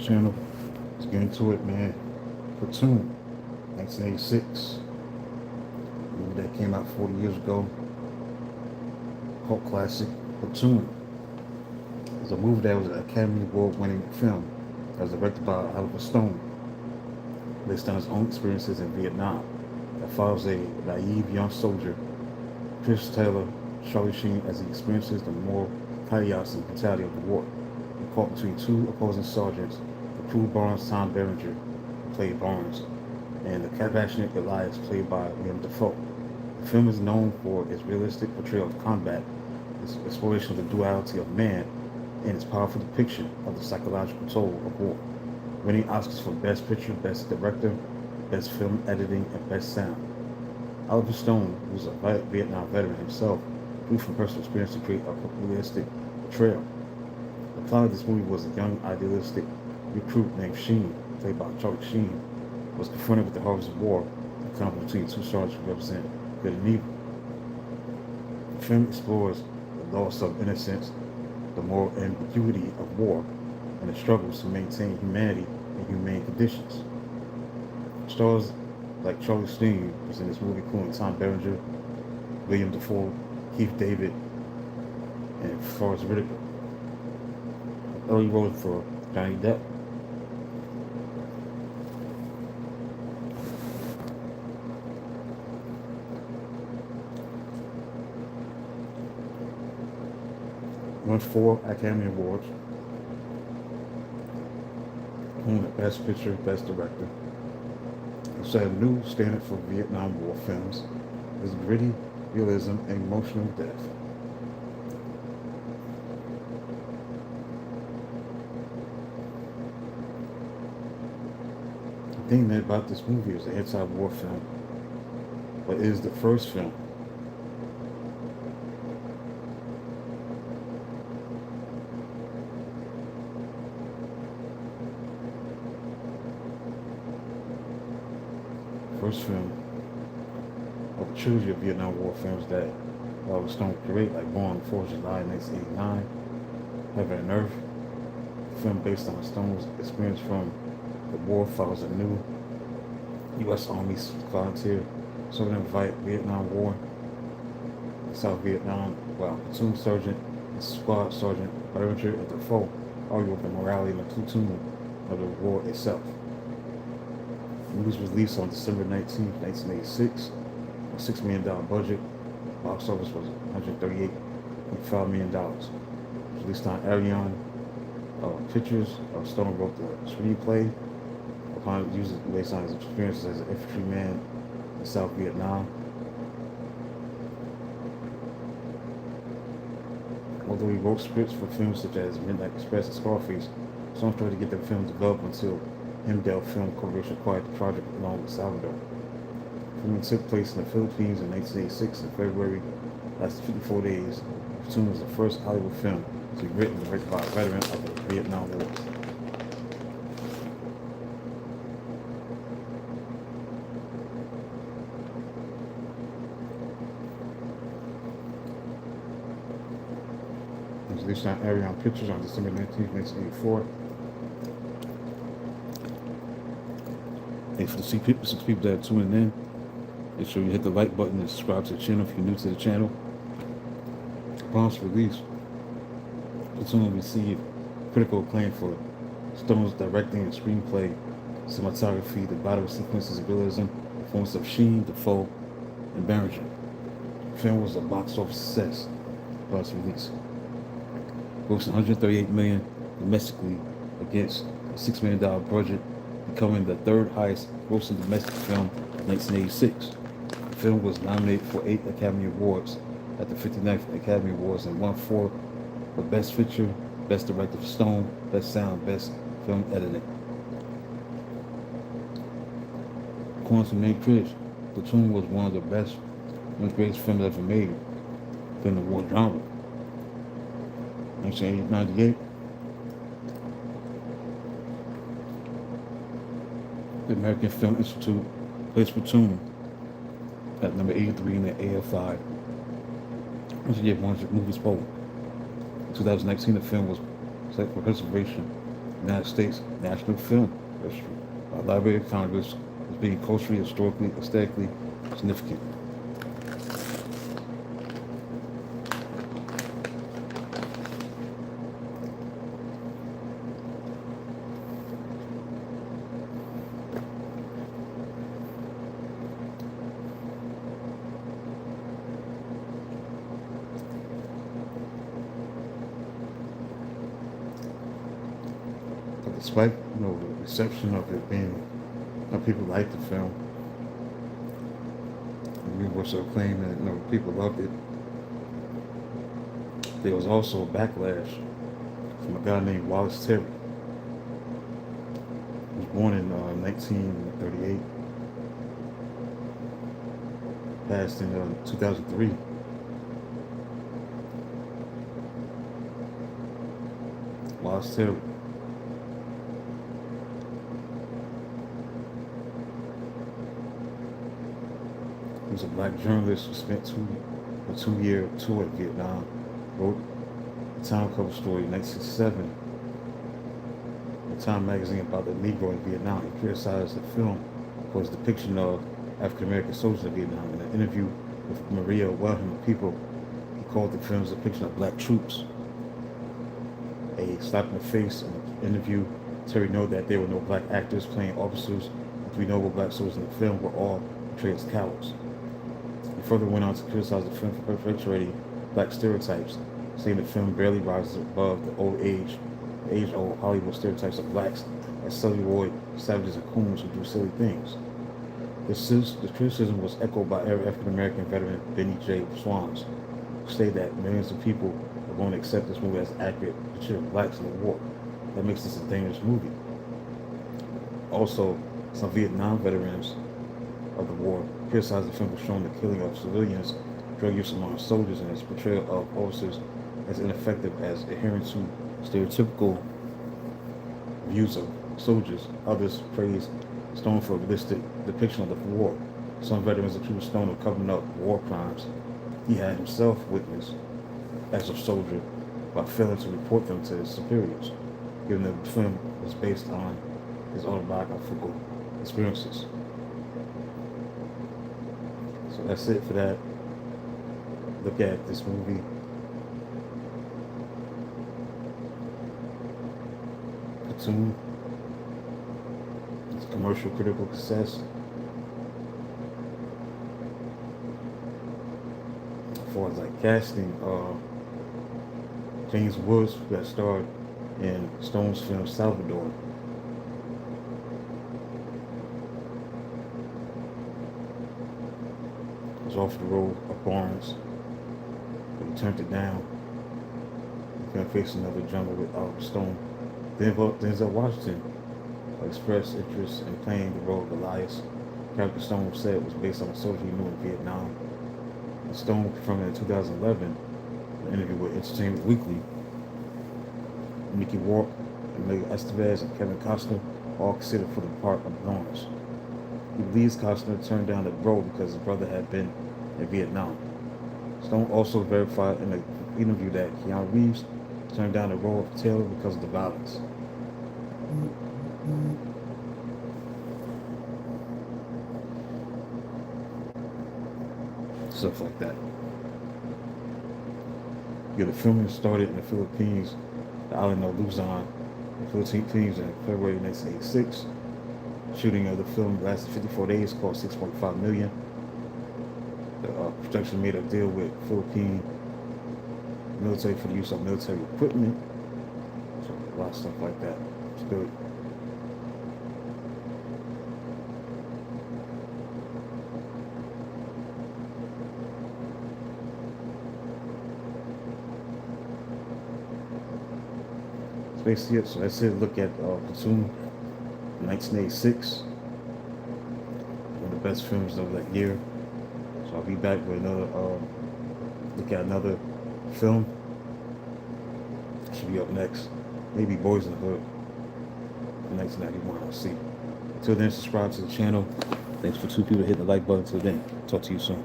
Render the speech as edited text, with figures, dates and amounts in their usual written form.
channel. Let's get into it, man. Platoon, 1986. Movie that came out 40 years ago. Cult classic. Platoon is a movie that was an Academy Award winning film that was directed by Oliver Stone, based on his own experiences in Vietnam. That follows a naive young soldier, Chris Taylor, Charlie Sheen, as he experiences the moral chaos and brutality of the war. Caught between two opposing sergeants, the cruel Barnes Tom Berenger, played Barnes, and the compassionate Elias, played by Willem Dafoe. The film is known for its realistic portrayal of combat, its exploration of the duality of man, and its powerful depiction of the psychological toll of war, winning Oscars for Best Picture, Best Director, Best Film Editing, and Best Sound. Oliver Stone, who's a Vietnam veteran himself, drew from personal experience to create a realistic portrayal. The plot of this movie was a young, idealistic recruit named Sheen, played by Charlie Sheen, was confronted with the horrors of war and conflict between two sergeants who represent good and evil. The film explores the loss of innocence, the moral ambiguity of war, and the struggles to maintain humanity in humane conditions. Stars like Charlie Sheen was in this movie, including Tom Berenger, William Dafoe, Keith David, and Forrest Whitaker. Early roles for Johnny Depp. Won 4 Academy Awards, including the Best Picture, Best Director. It set a new standard for Vietnam War films. Its gritty realism and emotional depth. The thing that about this movie is the anti-war film, but it is the first film of a trilogy of Vietnam War films that Oliver Stone created, like Born on the 4th of July 1989, Heaven and Earth. The film based on Stone's experience from the war follows a new U.S. Army volunteer serving in the Vietnam War in South Vietnam, while platoon sergeant and squad sergeant Berenger and Defoe argue over the morality and the platoon of the war itself. The movie was released on December 19, 1986, a $6 million budget. Box office was $138.5 million. It was released on Arion Pictures. Stone wrote the screenplay upon using based on his experiences as an infantryman in South Vietnam. Although he wrote scripts for films such as Midnight Express and Scarface, Stone tried to get the film developed until Himdell Film Corporation acquired the project along with Salvador. Filming took place in the Philippines in 1986 in February, lasted 54 days. Platoon was the first Hollywood film to be written and directed by a veteran of the Vietnam War. It was released on Arion Pictures on December 19, 1984. And for the six people that are tuning in, make sure you hit the like button and subscribe to the channel if you're new to the channel. Upon its release, Platoon received critical acclaim for Stone's directing and screenplay, cinematography, the battle sequences of realism, performance of Sheen, Defoe, and Berenger. The film was a box office success upon its release, grossing $138 million domestically against a $6 million budget, becoming the third highest grossing domestic film in 1986. The film was nominated for 8 Academy Awards at the 59th Academy Awards and won 4 for Best Picture, Best Director for Stone, Best Sound, Best Film Editing. According to main critics, Platoon was one of the best and greatest films ever made within the war genre. 1998. The American Film Institute placed Platoon at number 83 in the AFI. Once you get 100 movies poll. In 2019, the film was selected for preservation United States National Film Registry by Library of Congress as being culturally, historically, aesthetically significant. But despite the reception of it being, people liked the film, universal acclaim, and people loved it. There was also a backlash from a guy named Wallace Terry. He was born in 1938, passed in 2003. Wallace Terry. He was a black journalist who spent a 2-year tour in Vietnam, wrote a Time cover story in 1967, a Time magazine about the Negro in Vietnam. He criticized the film for its depiction of African American soldiers in Vietnam. In an interview with Maria Wilhelm People, he called the film's depiction of black troops a slap in the face. In the interview, Terry noted that there were no black actors playing officers. The 3 noble black soldiers in the film were all portrayed as cowards. He further went on to criticize the film for perpetuating black stereotypes, saying the film barely rises above the age-old Hollywood stereotypes of blacks as celluloid savages and coons who do silly things. The criticism was echoed by African-American veteran Benny J. Swans, who stated that millions of people are going to accept this movie as accurate portrayal of blacks in the war. That makes this a dangerous movie. Also, some Vietnam veterans of the war criticized the film for showing the killing of civilians, drug use among soldiers, and its portrayal of officers as ineffective as adhering to stereotypical views of soldiers. Others praised Stone for a realistic depiction of the war. Some veterans accused Stone of covering up war crimes he had himself witnessed as a soldier by failing to report them to his superiors, given that the film was based on his autobiographical experiences. So that's it for that. Look at this movie. Platoon. It's a commercial critical success. As far as like casting, James Woods, who got starred in Stone's film Salvador. Was offered the role of Barnes, but he turned it down. He's going to face another drama with Stone. Denzel Washington expressed interest in playing the role of Elias. Character Stone said was based on a soldier he knew in Vietnam. And Stone confirmed in 2011, an interview with Entertainment Weekly, Mickey Rourke, Emilio Estevez, and Kevin Costner all considered for the part of Barnes. He believes Costner turned down the role because his brother had been in Vietnam. Stone also verified in an interview that Keanu Reeves turned down the role of Taylor because of the violence. Stuff like that. The filming started in the Philippines, the island of Luzon, the Philippines in February 1986. Shooting of the film lasted 54 days, cost $6.5 million. The production made a deal with Philippine military for the use of military equipment. So a lot of stuff like that. It's good. So basically it. So that's it. Look at Platoon, 1986. One of the best films of that year. So I'll be back with another look at another film. Should be up next. Maybe Boys in the Hood. 1991. I'll see. Until then, subscribe to the channel. Thanks for 2 people hitting the like button. Until then, talk to you soon.